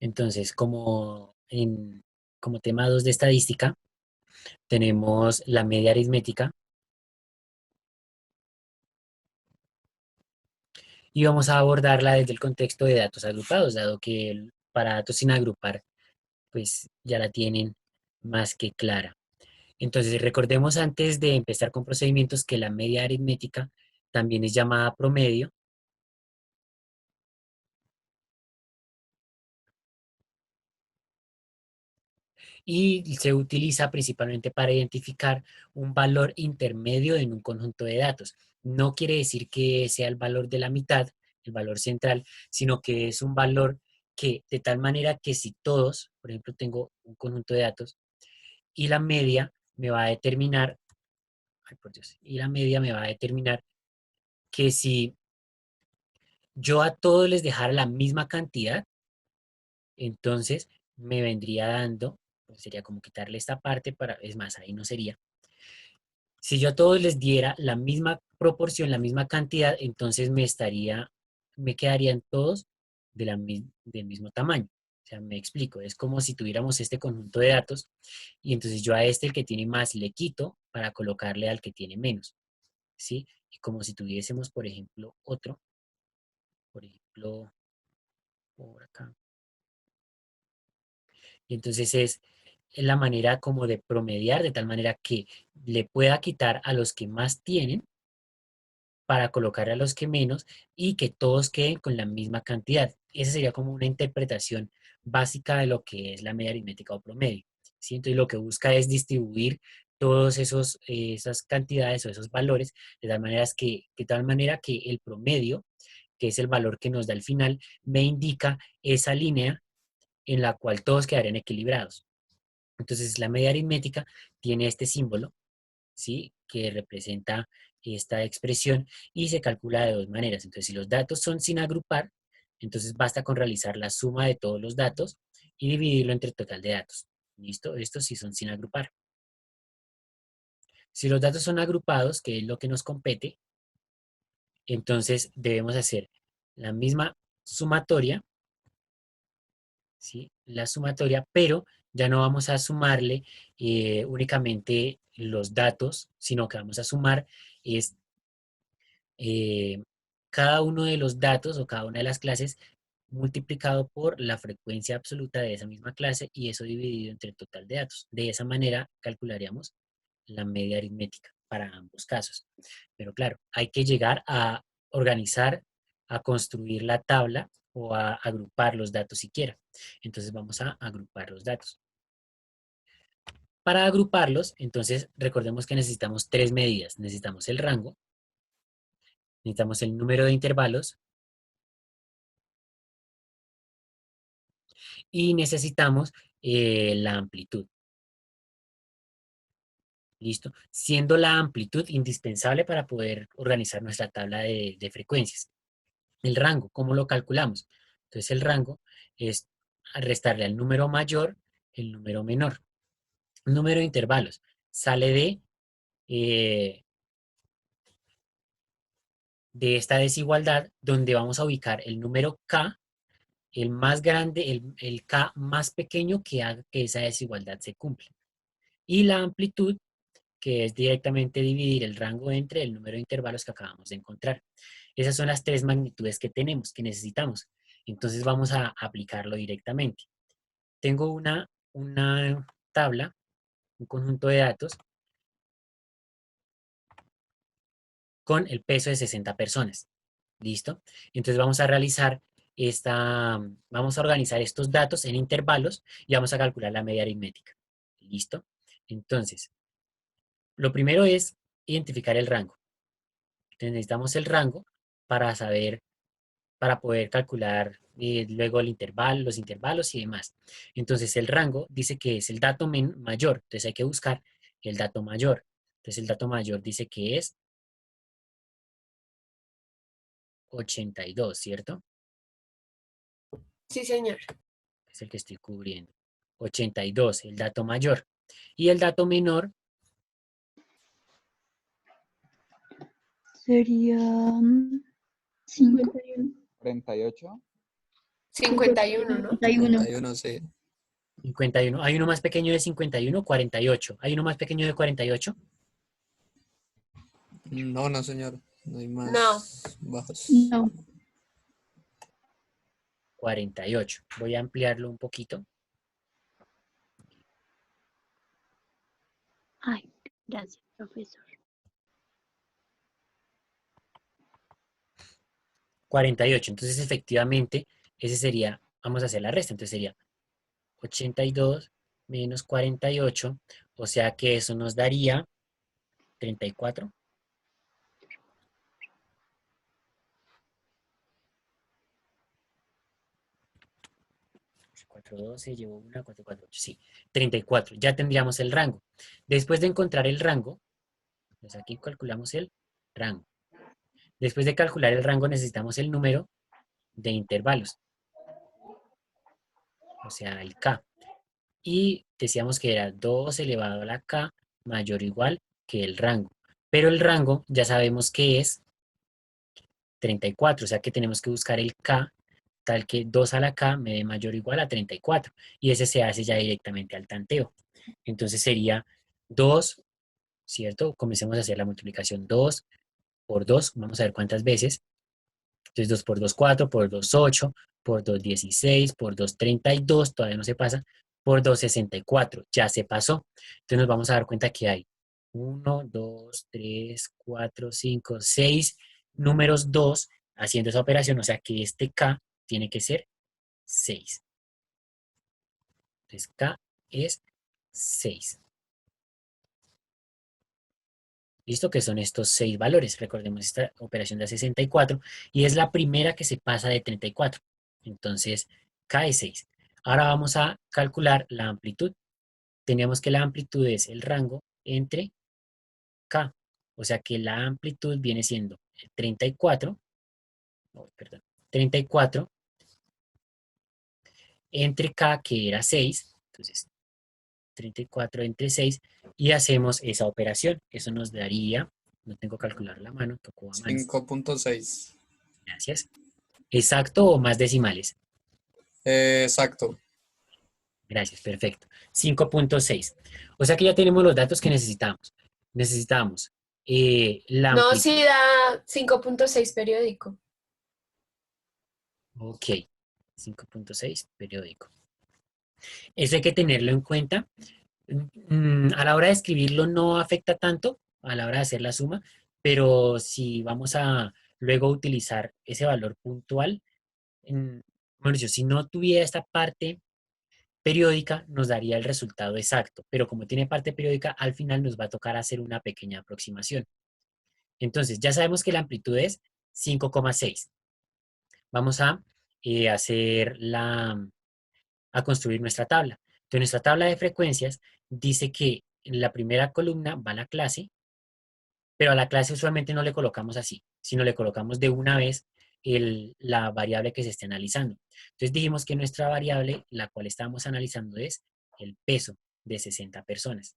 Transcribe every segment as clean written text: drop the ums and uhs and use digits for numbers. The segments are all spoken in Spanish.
Entonces, como tema 2 de estadística, tenemos la media aritmética y vamos a abordarla desde el contexto de datos agrupados, dado que para datos sin agrupar, pues ya la tienen más que clara. Entonces, recordemos antes de empezar con procedimientos que la media aritmética también es llamada promedio y se utiliza principalmente para identificar un valor intermedio en un conjunto de datos. No quiere decir que sea el valor de la mitad, el valor central, sino que es un valor que de tal manera que si todos, por ejemplo, tengo un conjunto de datos y la media me va a determinar, ay por Dios, y la media me va a determinar que si yo a todos les dejara la misma cantidad, entonces me vendría dando, pues sería como quitarle esta parte para, es más, ahí no sería. Si yo a todos les diera la misma proporción, la misma cantidad, entonces me quedarían todos del mismo tamaño. O sea, me explico, es como si tuviéramos este conjunto de datos y entonces yo a este, el que tiene más, le quito para colocarle al que tiene menos, ¿sí? Y como si tuviésemos, por ejemplo, otro, por ejemplo, por acá. Y entonces es la manera como de promediar de tal manera que le pueda quitar a los que más tienen para colocar a los que menos y que todos queden con la misma cantidad. Esa sería como una interpretación básica de lo que es la media aritmética o promedio. ¿Sí? Entonces lo que busca es distribuir todos esas cantidades o esos valores de tal manera que el promedio, que es el valor que nos da al final, me indica esa línea en la cual todos quedarían equilibrados. Entonces la media aritmética tiene este símbolo, ¿sí? Que representa esta expresión y se calcula de dos maneras. Entonces, si los datos son sin agrupar, entonces basta con realizar la suma de todos los datos y dividirlo entre el total de datos. ¿Listo? Estos sí son sin agrupar. Si los datos son agrupados, que es lo que nos compete, entonces debemos hacer la misma sumatoria, ¿sí? La sumatoria, pero ya no vamos a sumarle únicamente los datos, sino que vamos a sumar es eh, cada uno de los datos o cada una de las clases multiplicado por la frecuencia absoluta de esa misma clase y eso dividido entre el total de datos. De esa manera calcularíamos la media aritmética para ambos casos. Pero claro, hay que llegar a organizar, a construir la tabla o a agrupar los datos siquiera. Entonces vamos a agrupar los datos. Para agruparlos, entonces recordemos que necesitamos tres medidas. Necesitamos el rango, necesitamos el número de intervalos y necesitamos la amplitud. ¿Listo? Siendo la amplitud indispensable para poder organizar nuestra tabla de frecuencias. El rango, ¿cómo lo calculamos? Entonces el rango es restarle al número mayor el número menor. Número de intervalos sale eh, de esta desigualdad donde vamos a ubicar el número k, el más grande, el k más pequeño que haga que esa desigualdad se cumpla. Y la amplitud que es directamente dividir el rango entre el número de intervalos que acabamos de encontrar. Esas son las tres magnitudes que tenemos, que necesitamos. Entonces vamos a aplicarlo directamente. Tengo una tabla, un conjunto de datos con el peso de 60 personas. ¿Listo? Entonces vamos a realizar vamos a organizar estos datos en intervalos y vamos a calcular la media aritmética. ¿Listo? Entonces, lo primero es identificar el rango. Entonces necesitamos el rango para saber, para poder calcular luego el intervalo, los intervalos y demás. Entonces el rango dice que es el dato mayor, entonces hay que buscar el dato mayor. Entonces el dato mayor dice que es 82, ¿cierto? Sí, señor. Es el que estoy cubriendo. 82, el dato mayor. Y el dato menor, Sería 5. 48. 51, ¿no? 51. 51, sí. 51. ¿Hay uno más pequeño de 51? 48. ¿Hay uno más pequeño de 48? No, no, señor. No hay No. más bajos. No. 48. Voy a ampliarlo un poquito. Ay, gracias, profesor. 48. Entonces, efectivamente, ese sería, vamos a hacer la resta. Entonces sería 82 menos 48. O sea que eso nos daría 34. 4, 12, llevo una, 4, 4, 8. Sí, 34. Ya tendríamos el rango. Después de encontrar el rango, pues aquí calculamos el rango. Después de calcular el rango necesitamos el número de intervalos, o sea, el k. Y decíamos que era 2 elevado a la k mayor o igual que el rango. Pero el rango ya sabemos que es 34, o sea que tenemos que buscar el k tal que 2 a la k me dé mayor o igual a 34. Y ese se hace ya directamente al tanteo. Entonces sería 2, ¿cierto? Comencemos a hacer la multiplicación. 2 por 2, vamos a ver cuántas veces. Entonces 2 por 2, 4, por 2, 8, por 2, 16, por 2, 32, todavía no se pasa, por 2, 64, ya se pasó. Entonces nos vamos a dar cuenta que hay 1, 2, 3, 4, 5, 6 números 2 haciendo esa operación, o sea que este K tiene que ser 6. Entonces K es 6. ¿Listo? Que son estos 6 valores. Recordemos esta operación de 64 y es la primera que se pasa de 34. Entonces, K es 6. Ahora vamos a calcular la amplitud. Teníamos que la amplitud es el rango entre K. O sea que la amplitud viene siendo 34, oh, perdón, 34 entre K, que era 6. Entonces, 34 entre 6 y hacemos esa operación. Eso nos daría, no tengo calcular la mano, tocó a mano. 5.6. Gracias. ¿Exacto o más decimales? Exacto. Gracias, perfecto. 5.6. O sea que ya tenemos los datos que necesitamos. Necesitamos la No, amplitud. sí da 5.6 periódico. Ok. 5.6 periódico. Eso hay que tenerlo en cuenta. A la hora de escribirlo no afecta tanto a la hora de hacer la suma, pero si vamos a luego utilizar ese valor puntual, bueno, dicho, si no tuviera esta parte periódica nos daría el resultado exacto, pero como tiene parte periódica, al final nos va a tocar hacer una pequeña aproximación. Entonces, ya sabemos que la amplitud es 5,6. Vamos a a construir nuestra tabla. Entonces, nuestra tabla de frecuencias dice que en la primera columna va la clase, pero a la clase usualmente no le colocamos así, sino le colocamos de una vez la variable que se esté analizando. Entonces dijimos que nuestra variable, la cual estábamos analizando, es el peso de 60 personas.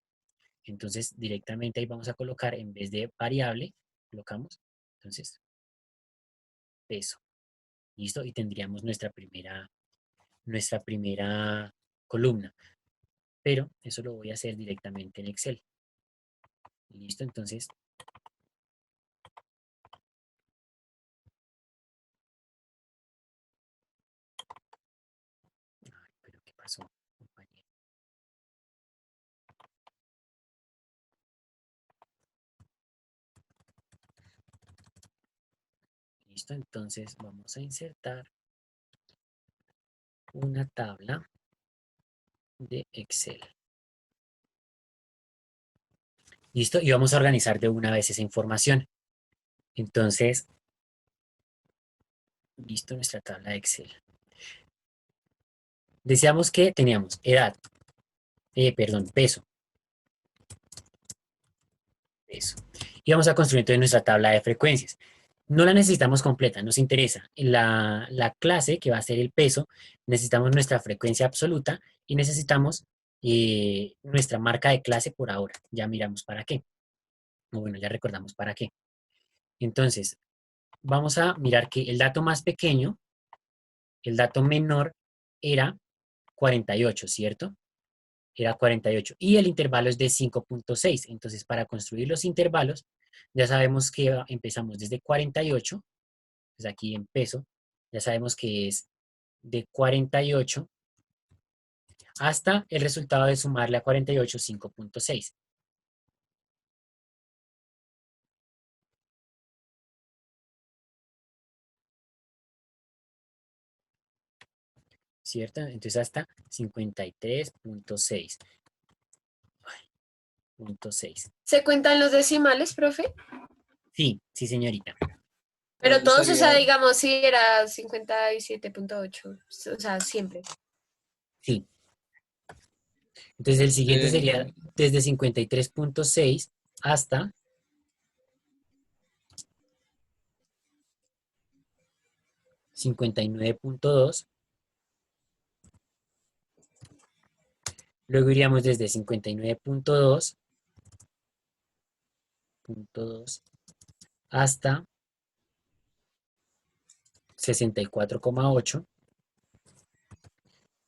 Entonces directamente ahí vamos a colocar, en vez de variable, colocamos, entonces, peso. ¿Listo? Y tendríamos nuestra primera columna. Pero eso lo voy a hacer directamente en Excel. ¿Listo? Entonces, ay, pero ¿qué pasó, compañero? Listo, entonces vamos a insertar una tabla de Excel. Listo, y vamos a organizar de una vez esa información. Entonces, listo nuestra tabla de Excel. Decíamos que teníamos edad, perdón, peso. Y vamos a construir entonces nuestra tabla de frecuencias. No la necesitamos completa, nos interesa. La clase, que va a ser el peso, necesitamos nuestra frecuencia absoluta y necesitamos nuestra marca de clase por ahora. Ya miramos para qué. O bueno, ya recordamos para qué. Entonces, vamos a mirar que el dato más pequeño el dato menor era 48, ¿cierto? Era 48. Y el intervalo es de 5.6. Entonces, para construir los intervalos, ya sabemos que empezamos desde 48, pues aquí en peso, ya sabemos que es de 48 hasta el resultado de sumarle a 48, 5.6. ¿Cierto? Entonces hasta 53.6. Punto 6. ¿Se cuentan los decimales, profe? Sí, sí, señorita. Pero Entonces todos, o sea, sería, digamos, si era 57.8, o sea, siempre. Sí. Entonces el siguiente sería eh, desde 53.6 hasta 59.2. Luego iríamos desde 59.2 hasta 64.8.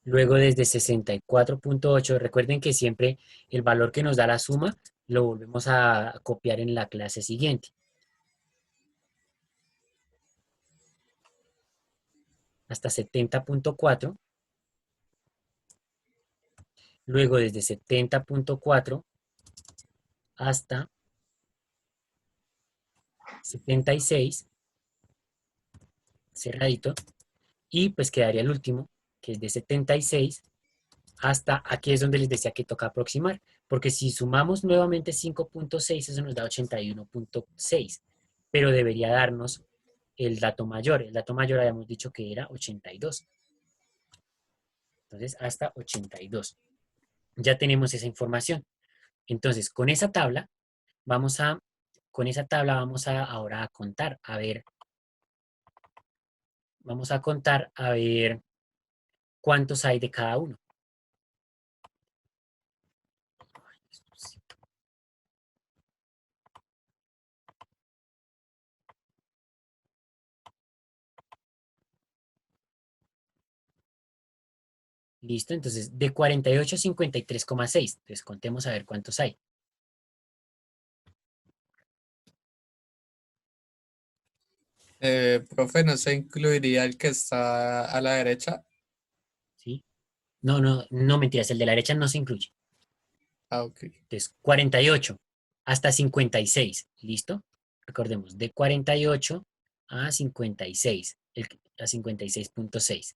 Luego desde 64.8, recuerden que siempre el valor que nos da la suma lo volvemos a copiar en la clase siguiente. Hasta 70.4. Luego desde 70.4 hasta 76, cerradito. Y pues quedaría el último, que es de 76 hasta aquí es donde les decía que toca aproximar, porque si sumamos nuevamente 5.6, eso nos da 81.6, pero debería darnos el dato mayor. El dato mayor habíamos dicho que era 82. Entonces, hasta 82. Ya tenemos esa información. Entonces, con esa tabla vamos a ahora a contar, a ver, vamos a contar, a ver cuántos hay de cada uno. Listo, entonces de 48 a 53,6. Entonces contemos a ver cuántos hay. profe, ¿no se incluiría el que está a la derecha? ¿Sí? No, no, no mentiras, el de la derecha no se incluye. Ah, ok. Entonces 48 hasta 56. ¿Listo? Recordemos, de 48 a 56, a 56.6.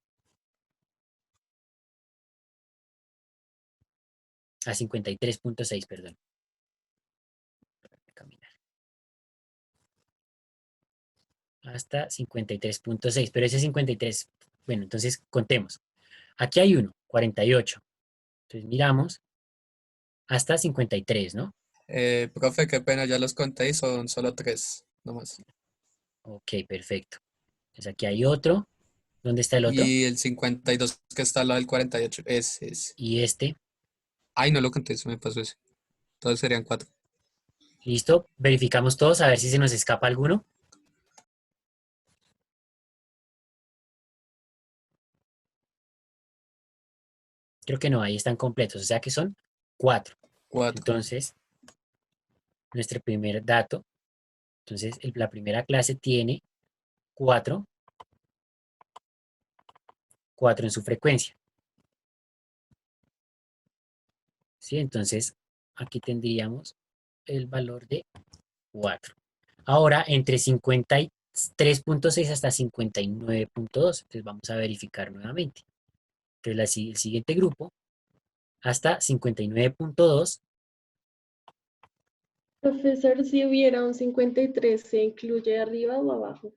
A 53.6, perdón. Caminar. Hasta 53.6, pero ese 53, bueno, entonces contemos. Aquí hay uno, 48. Entonces miramos hasta 53, ¿no? Profe, qué pena, ya los conté y son solo tres, nomás. Ok, perfecto. Entonces aquí hay otro. ¿Dónde está el otro? Y el 52 que está al lado del 48, ese es. Y este. Ay, no lo conté, se me pasó ese. Entonces serían cuatro. Listo. Verificamos todos a ver si se nos escapa alguno. Creo que no, ahí están completos. O sea que son 4. Cuatro. Entonces, nuestro primer dato. Entonces, la primera clase tiene 4, 4 en su frecuencia. ¿Sí? Entonces, aquí tendríamos el valor de 4. Ahora, entre 53.6 hasta 59.2. Entonces, vamos a verificar nuevamente. Entonces, el siguiente grupo, hasta 59.2. Profesor, si hubiera un 53, ¿se incluye arriba o abajo?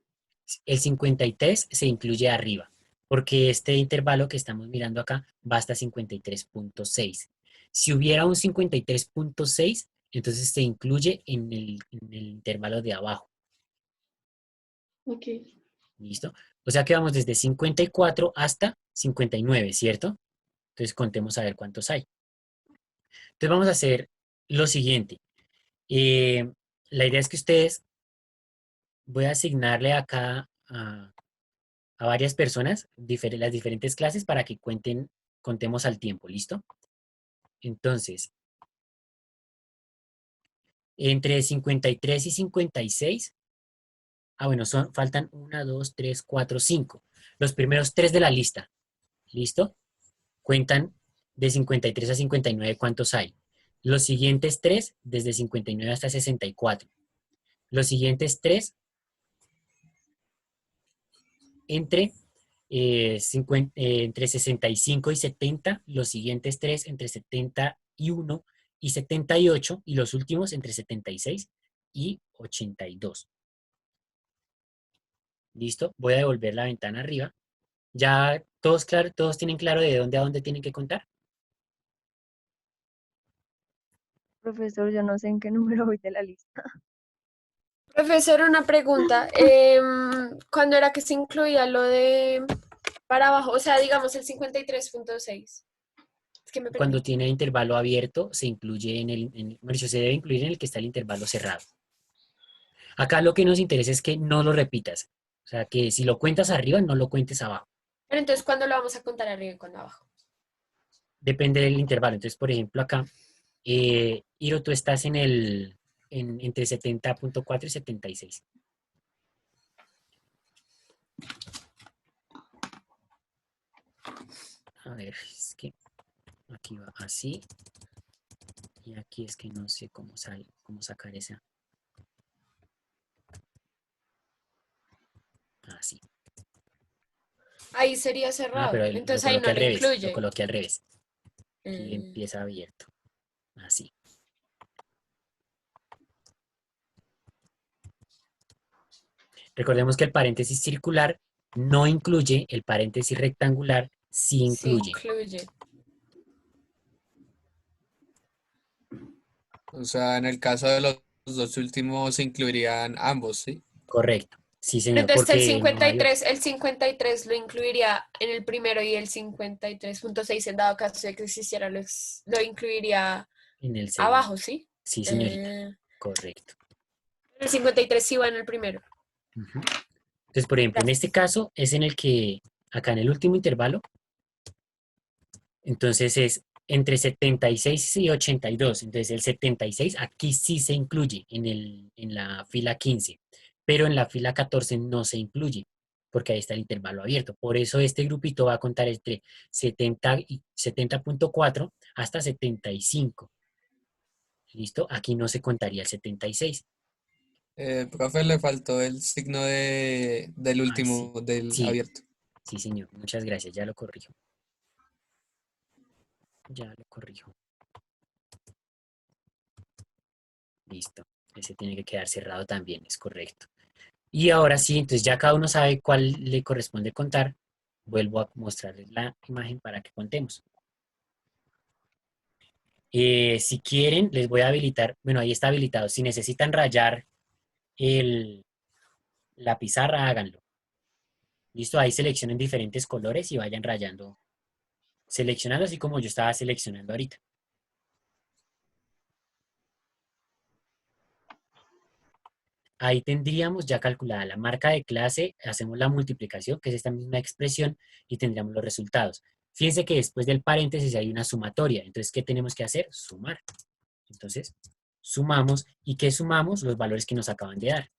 El 53 se incluye arriba, porque este intervalo que estamos mirando acá va hasta 53.6. Si hubiera un 53.6, entonces se incluye en el intervalo de abajo. Ok. ¿Listo? O sea que vamos desde 54 hasta 59, ¿cierto? Entonces contemos a ver cuántos hay. Entonces vamos a hacer lo siguiente. Eh, la idea es que ustedes, voy a asignarle acá a varias personas las diferentes clases para que contemos al tiempo, ¿listo? Entonces, entre 53 y 56, bueno, faltan 1, 2, 3, 4, 5. Los primeros 3 de la lista, ¿listo? Cuentan de 53 a 59 cuántos hay. Los siguientes 3, desde 59 hasta 64. Los siguientes 3, entre 65 y 70, los siguientes 3 entre 71 y 78, y los últimos entre 76 y 82. ¿Listo? Voy a devolver la ventana arriba. ¿Ya todos tienen claro de dónde a dónde tienen que contar? Profesor, yo no sé en qué número voy de la lista. Profesor, una pregunta. ¿Cuándo era que se incluía lo de para abajo? O sea, digamos el 53.6. Es que me perdí. Cuando tiene intervalo abierto, se incluye se debe incluir en el que está el intervalo cerrado. Acá lo que nos interesa es que no lo repitas. O sea, que si lo cuentas arriba, no lo cuentes abajo. Pero entonces, ¿cuándo lo vamos a contar arriba y cuándo abajo? Depende del intervalo. Entonces, por ejemplo, acá, Iro, tú estás entre 70.4 y 76. A ver, es que aquí va así. Y aquí es que no sé cómo sacar esa. Así. Ahí sería Ah, cerrado. pero Entonces lo ahí coloqué no al lo revés. incluye. Lo coloqué al revés. Y Mm. empieza abierto. Así. Recordemos que el paréntesis circular no incluye, el paréntesis rectangular sí Sí incluye. incluye. O sea, en el caso de los dos últimos se incluirían ambos, ¿sí? Correcto. Sí, Pero señor, entonces el porque no hay otro. 53 lo incluiría en el primero y el 53.6 en dado caso de que existiera lo incluiría En el segundo. abajo, ¿sí? Sí, señorita. Correcto. El 53 sí va en el primero. Ujú. Entonces, por ejemplo, en este caso es en el que, acá en el último intervalo, entonces es entre 76 y 82. Entonces el 76 aquí sí se incluye en la fila 15, pero en la fila 14 no se incluye, porque ahí está el intervalo abierto. Por eso este grupito va a contar entre 70 y 70.4 hasta 75. ¿Listo? Aquí no se contaría el 76. Profe, le faltó el signo del Ay, sí. último, del Sí, abierto. sí, señor. Muchas gracias. Ya lo corrijo. Ya lo corrijo. Listo. Ese tiene que quedar cerrado también, es correcto. Y ahora sí, entonces ya cada uno sabe cuál le corresponde contar. Vuelvo a mostrarles la imagen para que contemos. Si quieren, les voy a habilitar, bueno, ahí está habilitado. Si necesitan rayar la pizarra, háganlo. Listo, ahí seleccionen diferentes colores y vayan rayando, seleccionando así como yo estaba seleccionando ahorita. Ahí tendríamos ya calculada la marca de clase, hacemos la multiplicación, que es esta misma expresión, y tendríamos los resultados. Fíjense que después del paréntesis hay una sumatoria. Entonces, ¿qué tenemos que hacer? Sumar. Entonces, sumamos. ¿Y qué sumamos? Los valores que nos acaban de dar.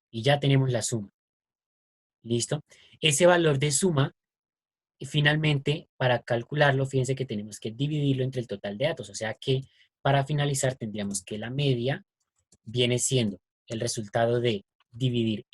Y ya tenemos la suma. ¿Listo? Ese valor de suma, finalmente, para calcularlo, fíjense que tenemos que dividirlo entre el total de datos. O sea que, para finalizar, tendríamos que la media viene siendo el resultado de dividir